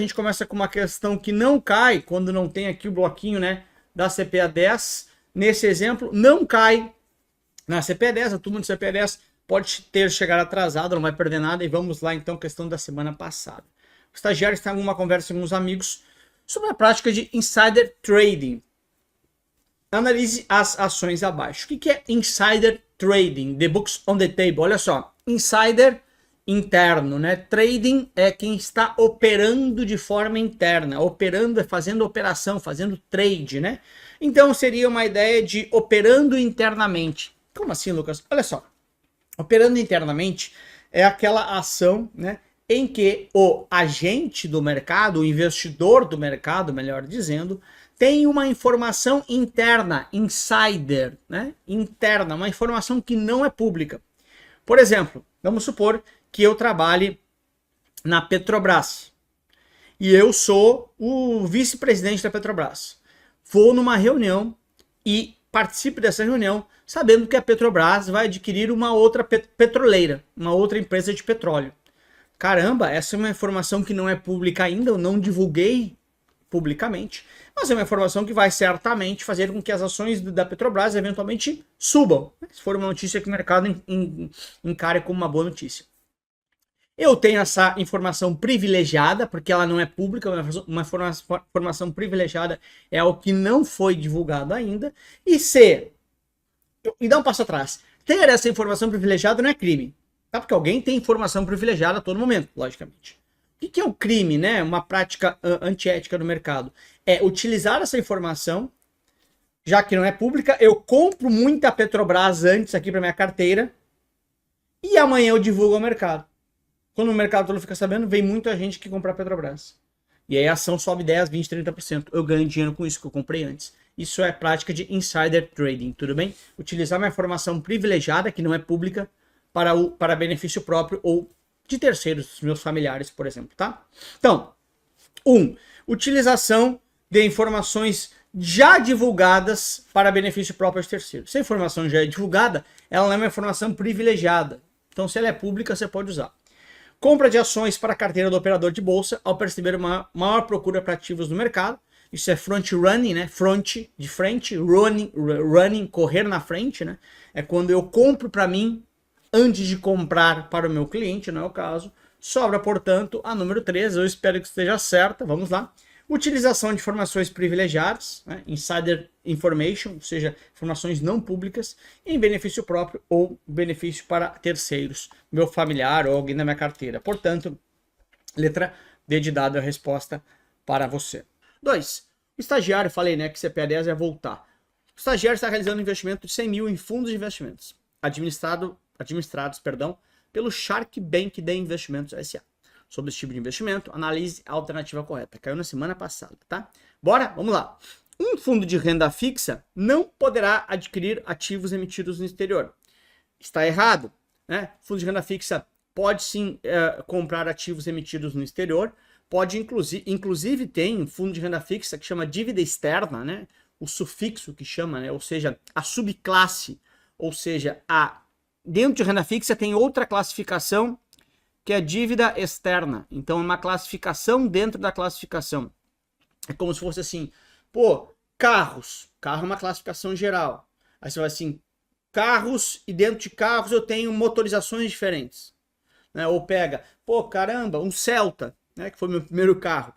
gente começa com uma questão que não cai, quando não tem aqui o bloquinho, né, da CPA 10. Nesse exemplo, não cai na CPA 10, a turma do CPA 10 pode ter chegado atrasado, não vai perder nada. E vamos lá, então, questão da semana passada. O estagiário está em alguma conversa com os amigos sobre a prática de insider trading. Analise as ações abaixo. O que é insider trading? The books on the table. Olha só, insider interno, né? Trading é quem está operando de forma interna. Operando é fazendo operação, fazendo trade, né? Então seria uma ideia de operando internamente. Como assim, Lucas? Olha só. Operando internamente é aquela ação, né, em que o agente do mercado, o investidor do mercado, melhor dizendo, tem uma informação interna, insider, né, interna, uma informação que não é pública. Por exemplo, vamos supor que eu trabalhe na Petrobras e eu sou o vice-presidente da Petrobras. Vou numa reunião e participe dessa reunião sabendo que a Petrobras vai adquirir uma outra petroleira, uma outra empresa de petróleo. Caramba, essa é uma informação que não é pública ainda, eu não divulguei publicamente, mas é uma informação que vai certamente fazer com que as ações da Petrobras eventualmente subam, se for uma notícia que o mercado encare como uma boa notícia. Eu tenho essa informação privilegiada, porque ela não é pública, uma informação privilegiada é o que não foi divulgado ainda. E dá um passo atrás, ter essa informação privilegiada não é crime, tá? Porque alguém tem informação privilegiada a todo momento, logicamente. O que é o crime, né? Uma prática antiética no mercado. É utilizar essa informação, já que não é pública, eu compro muita Petrobras antes aqui para minha carteira, e amanhã eu divulgo ao mercado. Quando o mercado todo fica sabendo, vem muita gente que compra Petrobras. E aí a ação sobe 10, 20, 30%. Eu ganho dinheiro com isso que eu comprei antes. Isso é prática de insider trading, tudo bem? Utilizar uma informação privilegiada, que não é pública, para benefício próprio ou de terceiros, dos meus familiares, por exemplo, tá? Então, utilização de informações já divulgadas para benefício próprio de terceiros. Se a informação já é divulgada, ela não é uma informação privilegiada. Então, se ela é pública, você pode usar. Compra de ações para a carteira do operador de bolsa ao perceber uma maior procura para ativos no mercado. Isso é front running, né? Front, de frente, running, correr na frente, né? É quando eu compro para mim antes de comprar para o meu cliente, não é o caso. Sobra, portanto, a número 3. Eu espero que esteja certa. Vamos lá. Utilização de informações privilegiadas, né? Insider information, ou seja, informações não públicas, em benefício próprio ou benefício para terceiros, meu familiar ou alguém da minha carteira. Portanto, letra D de dado é a resposta para você. 2. O estagiário, falei, né, que CPA 10 é voltar. O estagiário está realizando um investimento de 100 mil em fundos de investimentos, administrados, pelo Shark Bank de Investimentos S.A. Sobre esse tipo de investimento, analise a alternativa correta. Caiu na semana passada, tá? Bora? Vamos lá. Um fundo de renda fixa não poderá adquirir ativos emitidos no exterior. Está errado, né? Fundo de renda fixa pode sim comprar ativos emitidos no exterior. Pode, inclusive tem um fundo de renda fixa que chama dívida externa, né? O sufixo que chama, né? Ou seja, a subclasse, ou seja, dentro de renda fixa tem outra classificação que é dívida externa. Então, é uma classificação dentro da classificação. É como se fosse assim, pô, carros. Carro é uma classificação geral. Aí você vai assim, carros, e dentro de carros eu tenho motorizações diferentes. Né? Ou pega, pô, caramba, um Celta, né, que foi meu primeiro carro.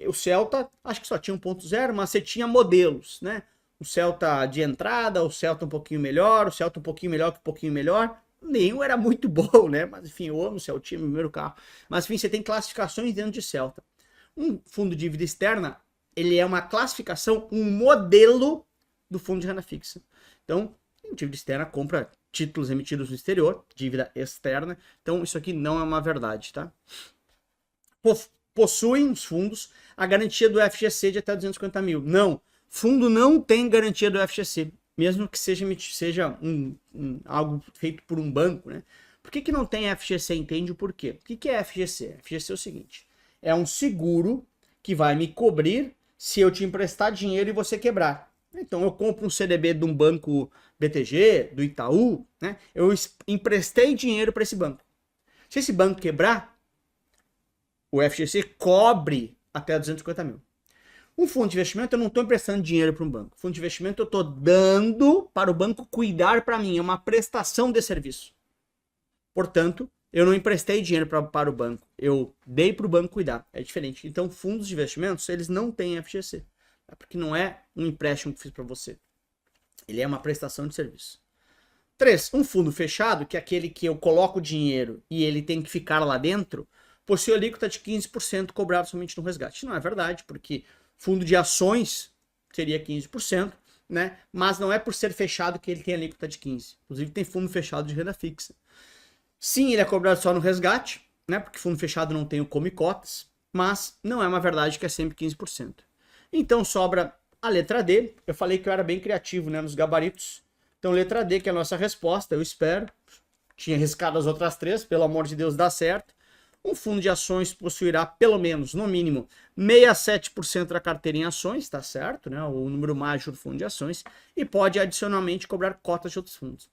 O Celta, acho que só tinha 1.0, mas você tinha modelos, né? O Celta de entrada, o Celta um pouquinho melhor, o Celta um pouquinho melhor que um pouquinho melhor. Nenhum era muito bom, né? Mas enfim, eu amo o Celtinha, meu primeiro carro. Mas enfim, você tem classificações dentro de Celta. Um fundo de dívida externa, ele é uma classificação, um modelo do fundo de renda fixa. Então, dívida externa compra títulos emitidos no exterior, dívida externa. Então, isso aqui não é uma verdade, tá? Possuem os fundos a garantia do FGC de até 250 mil. Não, fundo não tem garantia do FGC. Mesmo que seja algo feito por um banco, né? Por que não tem FGC? Entende o porquê? O que é FGC? FGC é o seguinte, é um seguro que vai me cobrir se eu te emprestar dinheiro e você quebrar. Então eu compro um CDB de um banco BTG, do Itaú, né? Eu emprestei dinheiro para esse banco. Se esse banco quebrar, o FGC cobre até 250 mil. Um fundo de investimento, eu não estou emprestando dinheiro para um banco. Fundo de investimento, eu estou dando para o banco cuidar para mim. É uma prestação de serviço. Portanto, eu não emprestei dinheiro para o banco. Eu dei para o banco cuidar. É diferente. Então, fundos de investimentos, eles não têm FGC. Porque não é um empréstimo que fiz para você. Ele é uma prestação de serviço. 3. Um fundo fechado, que é aquele que eu coloco dinheiro e ele tem que ficar lá dentro, possui alíquota de 15% cobrado somente no resgate. Não é verdade, porque fundo de ações seria 15%, né? Mas não é por ser fechado que ele tem alíquota de 15%. Inclusive tem fundo fechado de renda fixa. Sim, ele é cobrado só no resgate, né? Porque fundo fechado não tem o come cotas, mas não é uma verdade que é sempre 15%. Então sobra a letra D. Eu falei que eu era bem criativo, né, nos gabaritos. Então letra D, que é a nossa resposta, eu espero. Tinha riscado as outras 3, pelo amor de Deus, dá certo. Um fundo de ações possuirá pelo menos, no mínimo, 67% da carteira em ações, tá certo, né? O número mágico do fundo de ações, e pode adicionalmente cobrar cotas de outros fundos.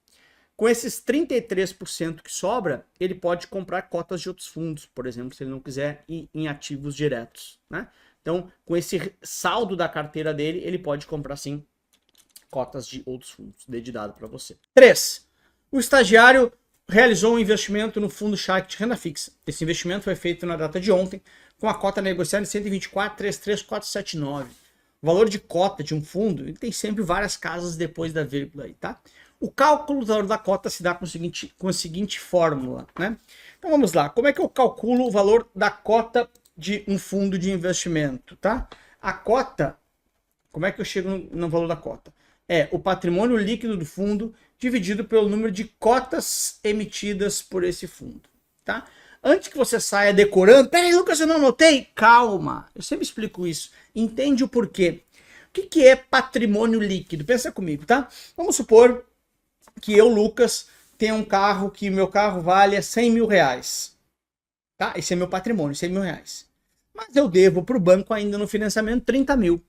Com esses 33% que sobra, ele pode comprar cotas de outros fundos, por exemplo, se ele não quiser ir em ativos diretos, né? Então, com esse saldo da carteira dele, ele pode comprar sim cotas de outros fundos, dedicado para você. 3. O estagiário realizou um investimento no fundo Shark de renda fixa. Esse investimento foi feito na data de ontem, com a cota negociada em 124,33479. O valor de cota de um fundo, ele tem sempre várias casas depois da vírgula aí, tá? O cálculo do valor da cota se dá com a seguinte fórmula, né? Então vamos lá, como é que eu calculo o valor da cota de um fundo de investimento, tá? A cota, como é que eu chego no valor da cota? É o patrimônio líquido do fundo dividido pelo número de cotas emitidas por esse fundo, tá? Antes que você saia decorando, peraí, Lucas, eu não anotei. Calma, eu sempre explico isso. Entende o porquê. O que é patrimônio líquido? Pensa comigo, tá? Vamos supor que eu, Lucas, tenho um carro que meu carro vale 100 mil reais. Tá? Esse é meu patrimônio, 100 mil reais. Mas eu devo para o banco ainda no financiamento 30 mil.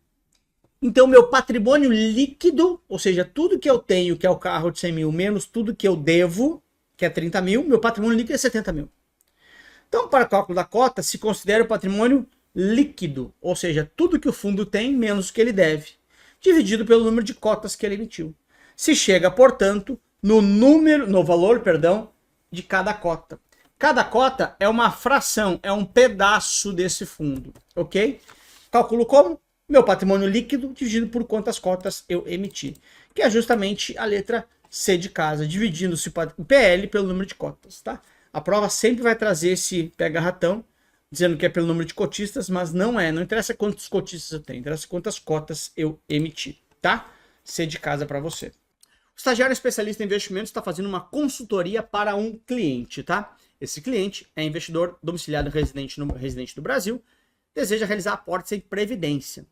Então, meu patrimônio líquido, ou seja, tudo que eu tenho, que é o carro de 100 mil, menos tudo que eu devo, que é 30 mil, meu patrimônio líquido é 70 mil. Então, para o cálculo da cota, se considera o patrimônio líquido, ou seja, tudo que o fundo tem, menos o que ele deve, dividido pelo número de cotas que ele emitiu. Se chega, portanto, no valor de cada cota. Cada cota é uma fração, é um pedaço desse fundo, ok? Calculo como? Meu patrimônio líquido dividido por quantas cotas eu emiti, que é justamente a letra C de casa, dividindo-se o PL pelo número de cotas, tá? A prova sempre vai trazer esse pega-ratão, dizendo que é pelo número de cotistas, mas não é. Não interessa quantos cotistas eu tenho, interessa quantas cotas eu emiti, tá? C de casa para você. O estagiário especialista em investimentos está fazendo uma consultoria para um cliente, tá? Esse cliente é investidor domiciliado residente do Brasil, deseja realizar aportes em previdência.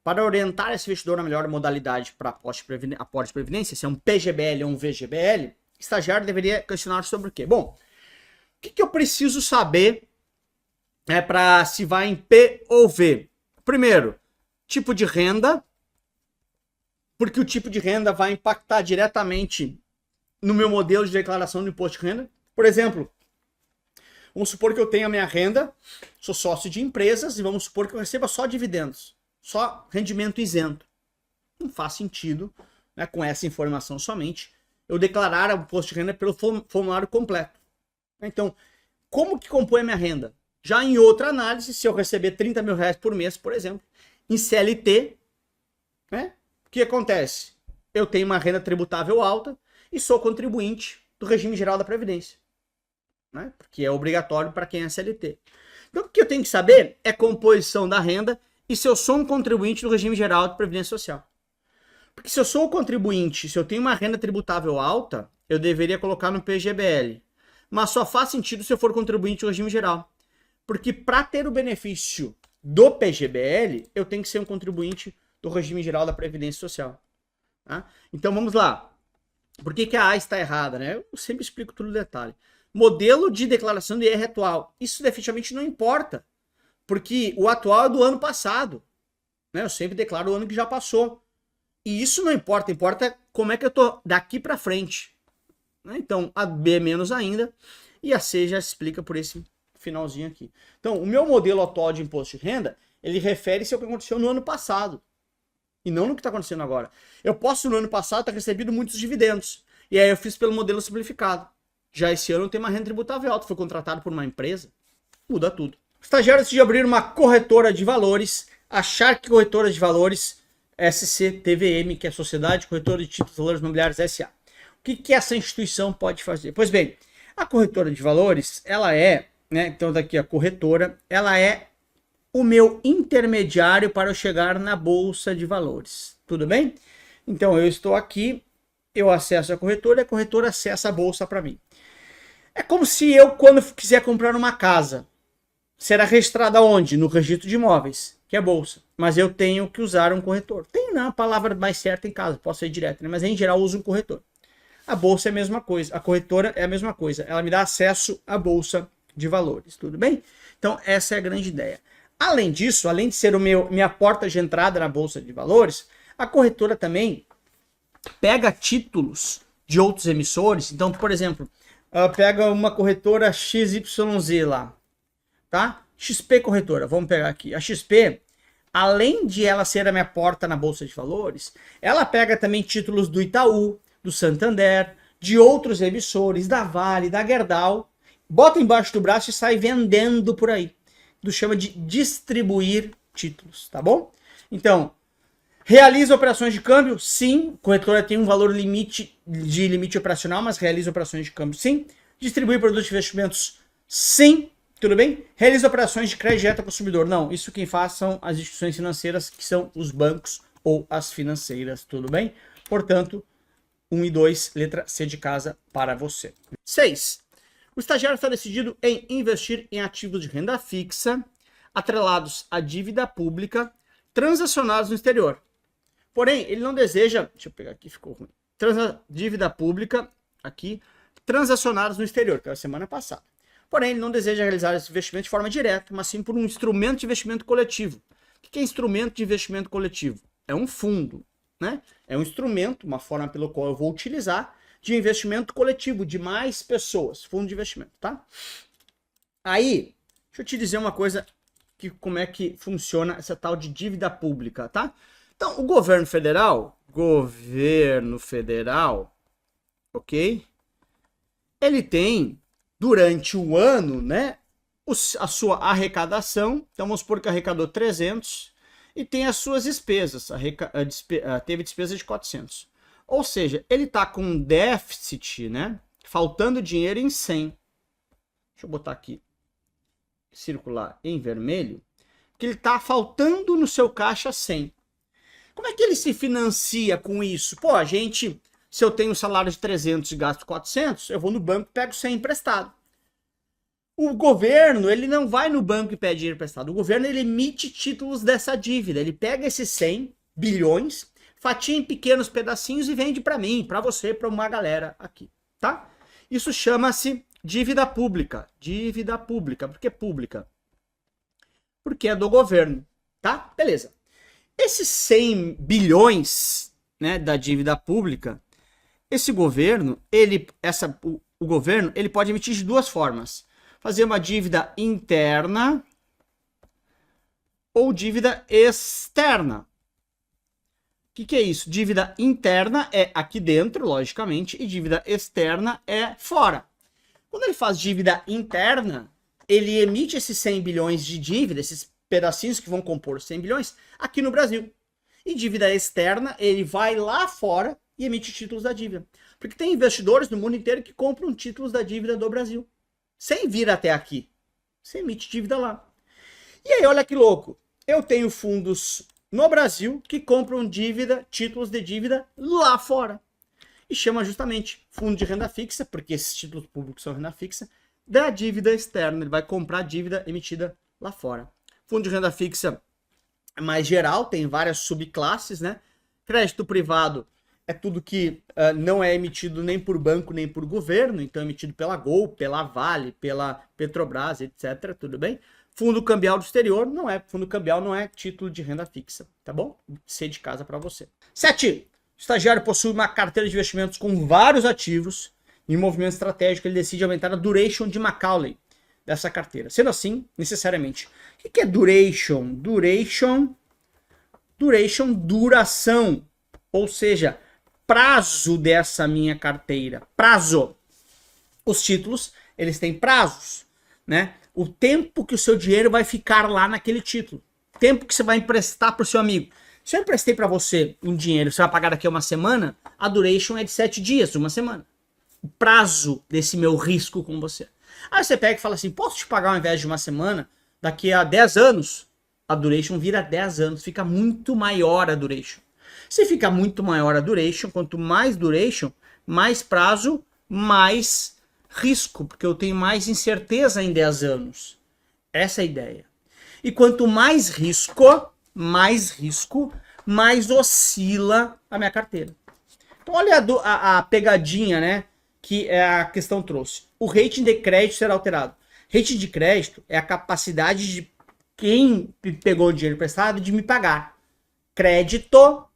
Para orientar esse investidor na melhor modalidade para aporte de previdência, se é um PGBL ou um VGBL, o estagiário deveria questionar sobre o quê? Bom, o que eu preciso saber para se vai em P ou V? Primeiro, tipo de renda, porque o tipo de renda vai impactar diretamente no meu modelo de declaração do imposto de renda. Por exemplo, vamos supor que eu tenha a minha renda, sou sócio de empresas e vamos supor que eu receba só dividendos, só rendimento isento. Não faz sentido, né, com essa informação somente, eu declarar o imposto de renda pelo formulário completo. Então, como que compõe a minha renda? Já em outra análise, se eu receber 30 mil reais por mês, por exemplo, em CLT, né, o que acontece? Eu tenho uma renda tributável alta e sou contribuinte do regime geral da Previdência, né, porque é obrigatório para quem é CLT. Então, o que eu tenho que saber é a composição da renda e se eu sou um contribuinte do regime geral de Previdência Social. Porque se eu sou um contribuinte, se eu tenho uma renda tributável alta, eu deveria colocar no PGBL. Mas só faz sentido se eu for contribuinte do regime geral. Porque para ter o benefício do PGBL, eu tenho que ser um contribuinte do regime geral da Previdência Social. Tá? Então vamos lá. Por que a A está errada, né? Eu sempre explico tudo no detalhe. Modelo de declaração de IR atual. Isso definitivamente não importa. Porque o atual é do ano passado. Né? Eu sempre declaro o ano que já passou. E isso não importa. Importa como é que eu tô daqui para frente. Né? Então, a B menos ainda. E a C já explica por esse finalzinho aqui. Então, o meu modelo atual de imposto de renda, ele refere-se ao que aconteceu no ano passado. E não no que está acontecendo agora. Eu posso, no ano passado, ter recebido muitos dividendos. E aí eu fiz pelo modelo simplificado. Já esse ano eu tenho uma renda tributável alta. Fui contratado por uma empresa. Muda tudo. O estagiário decidiu abrir uma corretora de valores. A Shark Corretora de Valores SCTVM, que é a Sociedade Corretora de Títulos e Valores Imobiliários S.A. O que essa instituição pode fazer? Pois bem, a corretora de valores, ela é, né, então daqui a corretora, ela é o meu intermediário para eu chegar na bolsa de valores. Tudo bem? Então eu estou aqui, eu acesso a corretora acessa a bolsa para mim. É como se eu, quando quiser comprar uma casa, será registrada onde? No registro de imóveis, que é a bolsa. Mas eu tenho que usar um corretor. Tem a palavra mais certa em casa, posso ir direto, né? Mas em geral eu uso um corretor. A bolsa é a mesma coisa, a corretora é a mesma coisa. Ela me dá acesso à bolsa de valores, tudo bem? Então essa é a grande ideia. Além disso, além de ser minha porta de entrada na bolsa de valores, a corretora também pega títulos de outros emissores. Então, por exemplo, pega uma corretora XYZ lá, tá? XP Corretora, vamos pegar aqui. A XP, além de ela ser a minha porta na bolsa de valores, ela pega também títulos do Itaú, do Santander, de outros emissores, da Vale, da Gerdau, bota embaixo do braço e sai vendendo por aí. Chama de distribuir títulos, tá bom? Então, realiza operações de câmbio? Sim. Corretora tem um valor limite operacional, mas realiza operações de câmbio? Sim. Distribui produtos de investimentos? Sim. Tudo bem? Realiza operações de crédito direto ao consumidor? Não. Isso quem faz são as instituições financeiras, que são os bancos ou as financeiras. Tudo bem? Portanto, 1 e 2, letra C de casa para você. 6. O estagiário está decidido em investir em ativos de renda fixa, atrelados à dívida pública, transacionados no exterior. Porém, ele não deseja... Deixa eu pegar aqui, ficou ruim. Dívida pública, aqui, transacionados no exterior, que era a semana passada. Porém, ele não deseja realizar esse investimento de forma direta, mas sim por um instrumento de investimento coletivo. O que é instrumento de investimento coletivo? É um fundo, né? É um instrumento, uma forma pelo qual eu vou utilizar de investimento coletivo, de mais pessoas, fundo de investimento, tá? Aí, deixa eu te dizer uma coisa, como é que funciona essa tal de dívida pública, tá? Então, o governo federal, ok? Ele tem, durante o ano, né, a sua arrecadação, então vamos supor que arrecadou 300 e tem as suas despesas, teve despesa de 400. Ou seja, ele está com um déficit, né? Faltando dinheiro em 100. Deixa eu botar aqui, circular em vermelho, que ele está faltando no seu caixa 100. Como é que ele se financia com isso? Pô, se eu tenho um salário de 300 e gasto 400, eu vou no banco e pego 100 emprestado. O governo, ele não vai no banco e pede dinheiro emprestado. O governo, ele emite títulos dessa dívida. Ele pega esses 100 bilhões... fatia em pequenos pedacinhos e vende para mim, para você, para uma galera aqui, tá? Isso chama-se dívida pública. Dívida pública. Por que pública? Porque é do governo, tá? Beleza. Esses 100 bilhões, né, da dívida pública, esse governo, o governo, ele pode emitir de duas formas. Fazer uma dívida interna ou dívida externa. O que é isso? Dívida interna é aqui dentro, logicamente, e dívida externa é fora. Quando ele faz dívida interna, ele emite esses 100 bilhões de dívida, esses pedacinhos que vão compor os 100 bilhões, aqui no Brasil. E dívida externa, ele vai lá fora e emite títulos da dívida. Porque tem investidores no mundo inteiro que compram títulos da dívida do Brasil, sem vir até aqui. Você emite dívida lá. E aí, olha que louco. Eu tenho fundos no Brasil que compram títulos de dívida lá fora. E chama justamente fundo de renda fixa, porque esses títulos públicos são renda fixa, da dívida externa. Ele vai comprar dívida emitida lá fora. Fundo de renda fixa é mais geral, tem várias subclasses, né? Crédito privado é tudo que não é emitido nem por banco nem por governo, então é emitido pela Gol, pela Vale, pela Petrobras, etc. Tudo bem? Fundo cambial do exterior não é. Fundo cambial não é título de renda fixa, tá bom? C de casa para você. 7. O estagiário possui uma carteira de investimentos com vários ativos. Em movimento estratégico, ele decide aumentar a duration de Macaulay. dessa carteira. Sendo assim, necessariamente, o que é duration? Duração, ou seja, prazo dessa minha carteira. Prazo. Os títulos, eles têm prazos, né? O tempo que o seu dinheiro vai ficar lá naquele título. Tempo que você vai emprestar para o seu amigo. Se eu emprestei para você um dinheiro, você vai pagar daqui a uma semana, a duration é de 7 dias, uma semana. O prazo desse meu risco com você. Aí você pega e fala assim, posso te pagar ao invés de uma semana, daqui a 10 anos? A duration vira 10 anos, fica muito maior a duration. Se fica muito maior a duration, quanto mais duration, mais prazo, mais risco, porque eu tenho mais incerteza em 10 anos. Essa é a ideia. E quanto mais risco, mais oscila a minha carteira. Então olha a pegadinha, né, que a questão trouxe. O rating de crédito será alterado. Rating de crédito é a capacidade de quem pegou o dinheiro emprestado de me pagar. Crédito,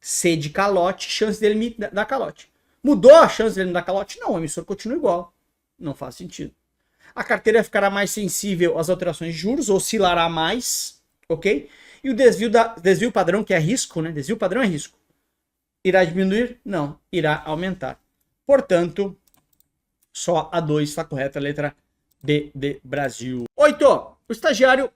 C de calote, chance dele me dar calote. Mudou a chance dele me dar calote? Não, o emissor continua igual. Não faz sentido. A carteira ficará mais sensível às alterações de juros, oscilará mais, ok? E o desvio padrão, que é risco, né? Desvio padrão é risco. Irá diminuir? Não, irá aumentar. Portanto, só a 2 está correta, a letra B de Brasil. 8. O estagiário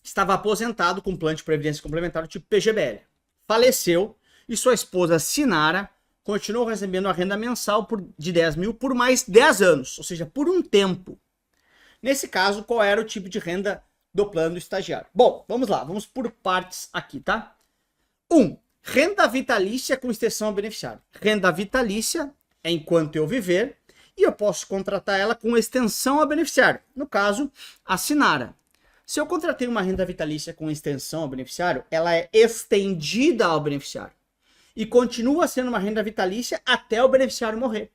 estava aposentado com plano de previdência complementar do tipo PGBL. Faleceu e sua esposa Sinara continuou recebendo a renda mensal de 10 mil por mais 10 anos, ou seja, por um tempo. Nesse caso, qual era o tipo de renda do plano do estagiário? Bom, vamos lá, vamos por partes aqui, tá? 1. Renda vitalícia com extensão ao beneficiário. Renda vitalícia é enquanto eu viver e eu posso contratar ela com extensão ao beneficiário. No caso, a Sinara. Se eu contratei uma renda vitalícia com extensão ao beneficiário, ela é estendida ao beneficiário. E continua sendo uma renda vitalícia até o beneficiário morrer.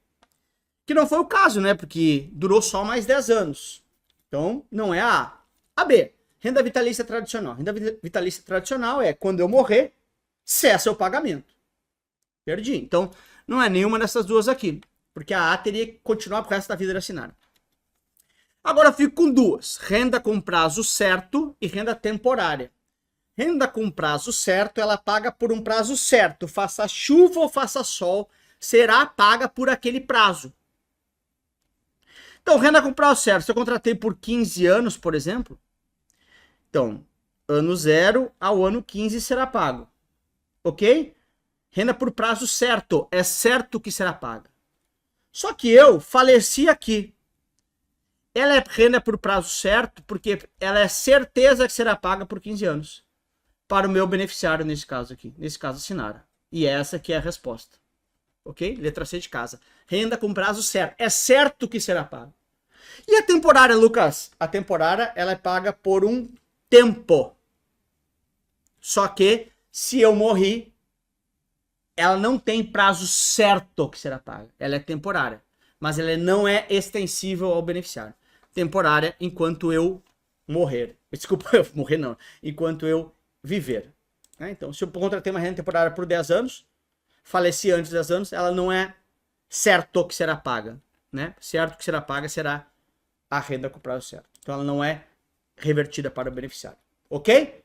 Que não foi o caso, né? Porque durou só mais 10 anos. Então, não é a A. A B. Renda vitalícia tradicional. Renda vitalícia tradicional é quando eu morrer, cessa o pagamento. Perdi. Então, não é nenhuma dessas duas aqui. Porque a A teria que continuar pro resto da vida da Sinara. Agora eu fico com duas. Renda com prazo certo e renda temporária. Renda com prazo certo, ela paga por um prazo certo. Faça chuva ou faça sol, será paga por aquele prazo. Então, renda com prazo certo. Se eu contratei por 15 anos, por exemplo, então, ano 0 ao ano 15 será pago. Ok? Renda por prazo certo. É certo que será paga. Só que eu faleci aqui. Ela é renda por prazo certo porque ela é certeza que será paga por 15 anos. Para o meu beneficiário nesse caso aqui. Nesse caso, a Sinara. E essa aqui é a resposta. Ok? Letra C de casa. Renda com prazo certo. É certo que será pago. E a temporária, Lucas? A temporária, ela é paga por um tempo. Só que, se eu morrer, ela não tem prazo certo que será paga. Ela é temporária. Mas ela não é extensível ao beneficiário. Temporária enquanto eu morrer. Desculpa, eu morrer não. Enquanto eu viver. Então, se eu contratei uma renda temporária por 10 anos, faleci antes de 10 anos, ela não é certo que será paga. Né? Certo que será paga será a renda com prazo certo. Então, ela não é revertida para o beneficiário. Ok?